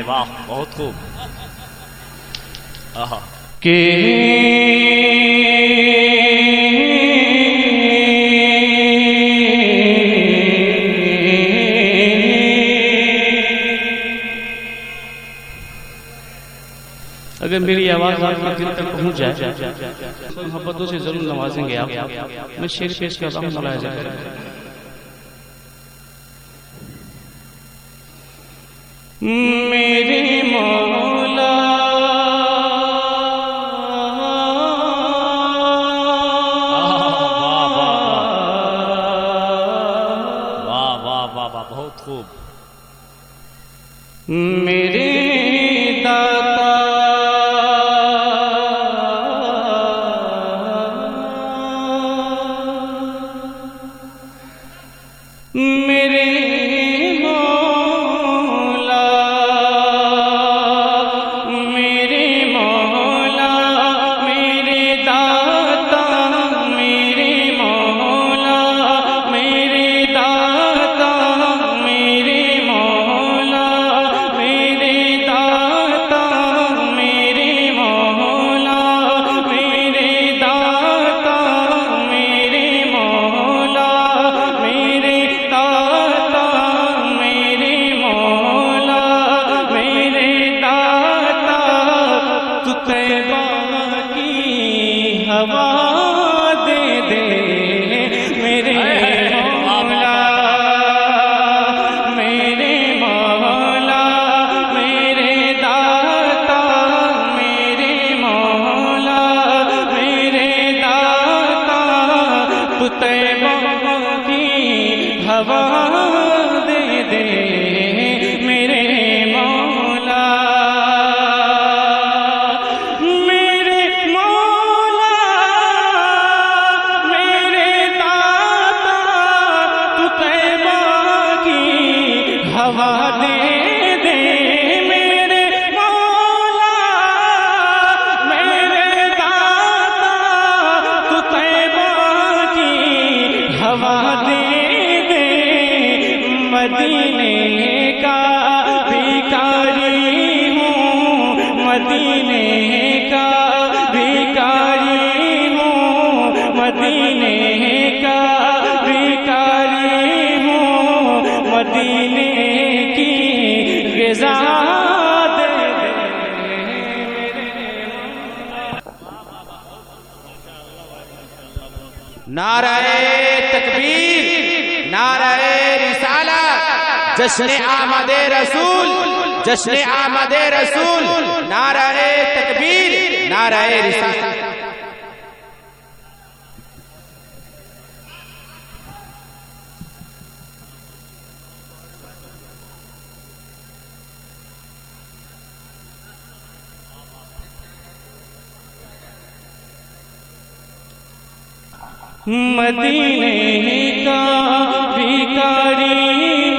वाह, बहुत खूब। आहा के अगर मेरी आवाज आपके दिल तक पहुंच जाए तो मोहब्बतों से जरूर नवाजेंगे आप। मैं शेर पेश करता हूँ, मुलाहिजा करें। मेरे मौला वाह वाह वाह वाह, बहुत खूब। मेरे दाता मेरे मौला मेरे मौला मेरे दाता मेरे मौला मेरे दाता मेरे मौला मेरे दाता मेरे मौला मेरे दाता मेरे मौला मेरे दाता मेरे मौला मेरे दाता तू तैबा की हवा दे दे मेरे मौला मेरे मौला मेरे दाता मेरे मौला मेरे दाता तू तैबा की हवा दे दे मेरे मौला मेरे मौला मेरे दाता तू तैबा की हवा दे दे मेरे मौला मेरे दाता तू तैबा की हवा दे दे मदीने का भिखारी हूँ मदीने का भिखारी हूँ मदीने का भिखारी हूँ मदीने की ग़िज़ा दे दे नाराए तकबीर, नाराए रिसालत, जश्न आमदे रसूल, जश्न आमदे रसूल, नाराए तकबीर, नाराए रिसालत। मदीने का भिखारी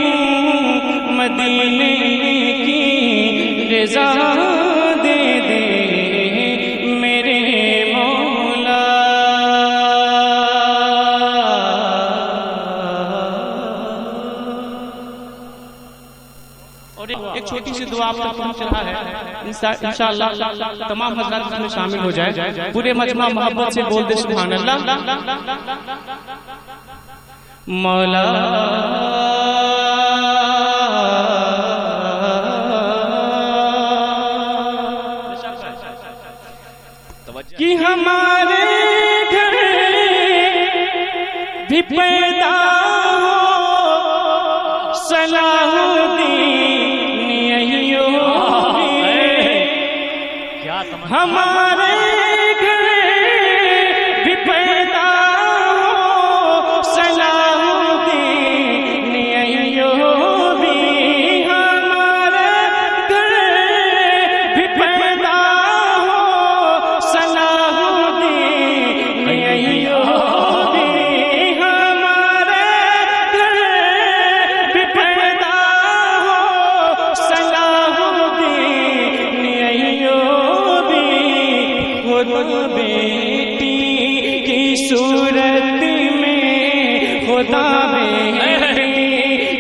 हूँ मदीने की रज़ा दे दे मेरे मौला और एक छोटी सी दुआ आप तक पहुंच रहा है। इंशाअल्लाह तमाम हज़रात इसमें शामिल हो जाए। पूरे मजमा मोहब्बत से बोल दे सुभान अल्लाह। मौला कि हमारे घर भी पैदा हो सलाहुद्दीन क्या तमन्ना। हमारे घर भी पैदा हो सलाहुद्दीन अय्यूबी हमारे घर भी पैदा हो सलाहुद्दीन अय्यूबी हमारे घर भी पैदा हो सलाहुद्दीन अय्यूबी खुद बेटी की सूरत में खुदा बेटी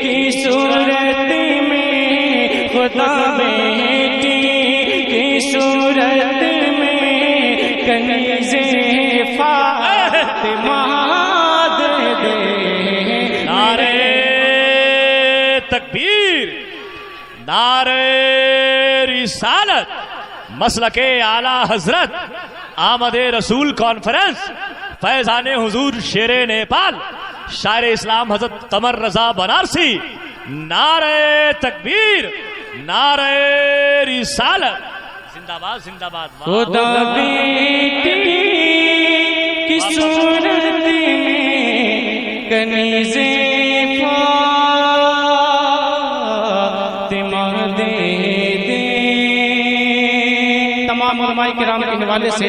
की सूरत में खुदा बेटी में कनीज़े फातिमा दे दे। नारे तकबीर, नारे रिसालत, मसलके आला हजरत, आमदे रसूल कॉन्फ्रेंस, फैजाने हुजूर शेरे नेपाल, शायर इस्लाम हजरत कमर रजा बनारसी। नारे तकबीर, नारे रिसालत, जिंदाबाद जिंदाबाद। खुदा बेटी की सूरत में कनीज़े फातिमा दे दे। तमाम उलमाए किराम के हवाले से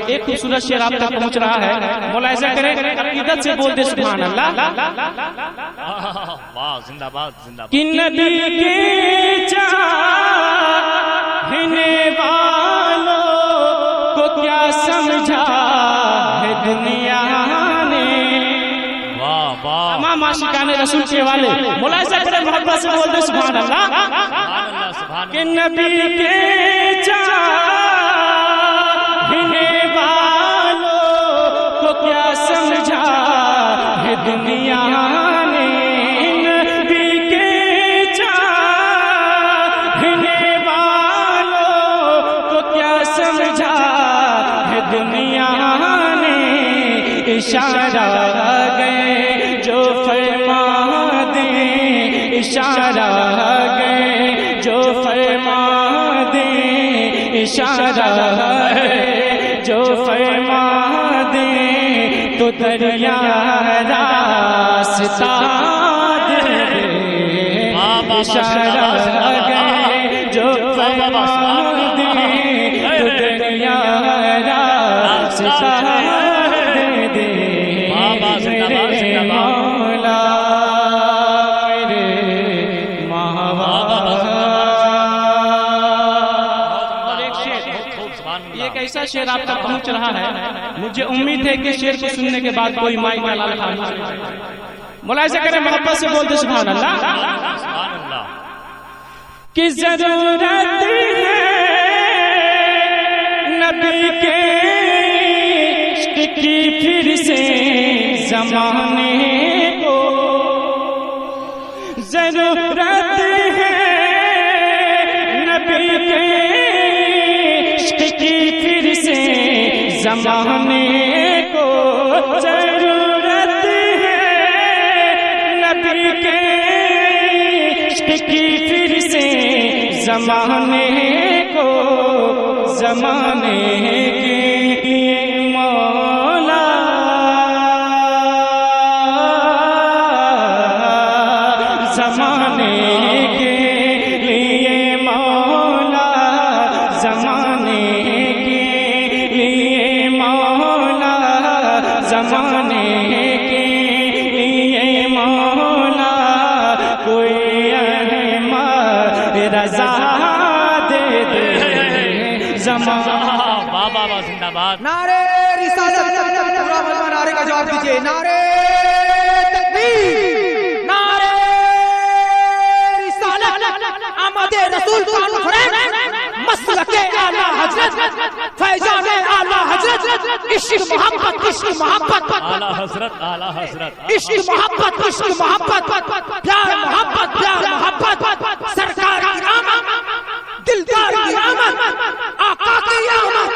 एक खूबसूरत शेर आप तक पहुंच रहा है, मुलाहिजा करें, अकीदत से बोल दे सुभान अल्लाह। वाह, जिंदाबाद जिंदाबाद। कि नबी के चाहने वालों को क्या समझा है दुनिया ने। वाह वाह, तमाम आशिकाने रसूल के वाले मुलाहिजा करें, मोहब्बत से बोल दे सुभान अल्लाह। सुभान अल्लाह, सुभान कि नबी के चाहने वालों को क्या समझा है दुनिया ने। नबी के चाहने वालों को क्या समझा है दुनिया ने। इशारा गए जो फरमा दे, इशारा गए जो फरमा दे, इशारा है जो फरमा दे, तो दरिया रास्ता दे दे। इशारा गए जो फरमा दे, तो दरिया रास्ता दे दे। मेरे मौला मेरे महावा। और एक शेर, ये एक ऐसा शेर आप तक पहुंच रहा है, मुझे उम्मीद है कि शेर को सुनने के बाद कोई माई का लाल खाना। मुलाहिजा करें, मोहब्बत से बोलते सुभान अल्लाह। सुभान अल्लाह। कि जरूरत है नबी के इश्क की फिर से जमाने को। जरूरत है नबी के इश्क की फिर से जमाने को। जरूरत है नबी के इश्क की फिर से जमाने को। जमाने के मौला जमाने के लिए मौला, जमाने के लिए मौला, जमाने के लिए मौला, कोई अहमद रजा दे दे। जमाना वाह वाह वाह, जिंदाबाद। नारे रिसालत, पूरा मजमा नारे का जवाब दीजिए। नारे तकबीर, नारे रिसालत, आमदे रसूल कॉन्फ्रेंस, मसलके आला हजरत, फैजाने आला हजरत, इश्क मोहब्बत, इश्क मोहब्बत, आला हजरत, आला हजरत। इश्क मोहब्बत, इश्क मोहब्बत, प्यार मोहब्बत, प्यार मोहब्बत, सरकार की आमद, दिलदार की आमद, आका की आमद,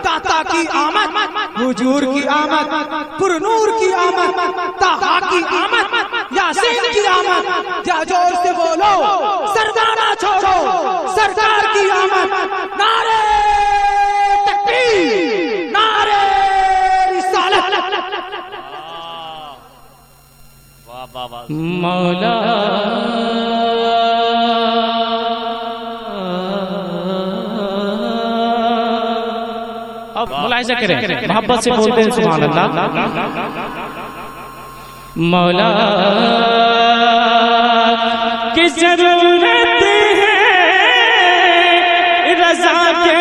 दाता की आमद, हुजूर की आमद, पुरनूर की आमद, ताहा की आमद, यासीन की आमद। या जोर से बोलो, सरदाना छोड़ो, सरकार की आमद। नारे तकबीर, नारे रिसालत। वाह वाह वाह। मौला अब मुलाहिजा करें, मोहब्बत से बोलते हैं सुभान अल्लाह। मौला की जरूरत है रजा के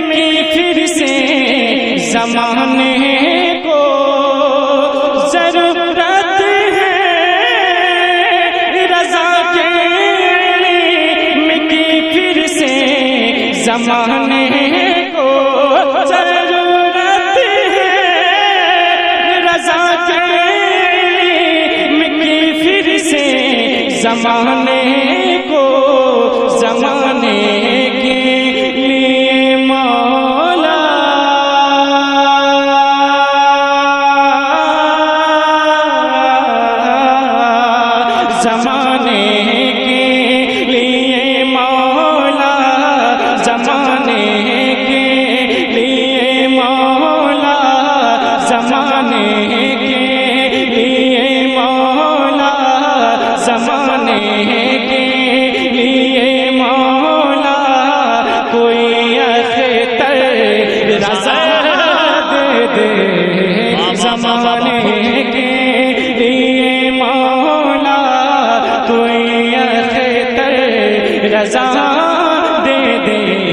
की फिर से जमाने को। जरूरत है रजा के की फिर से जमाने को जरूरत है रज़ा करीम की, फिर से जमाने को जमाने के लिए मौला जमाने के लिए मौला जमाने के लिए मौला जमाने के लिए मौला जमाने के लिए मौला कोई अख्तर रज़ा दे दे जमाने के लिए मौला कोई अख्तर रज़ा दे दे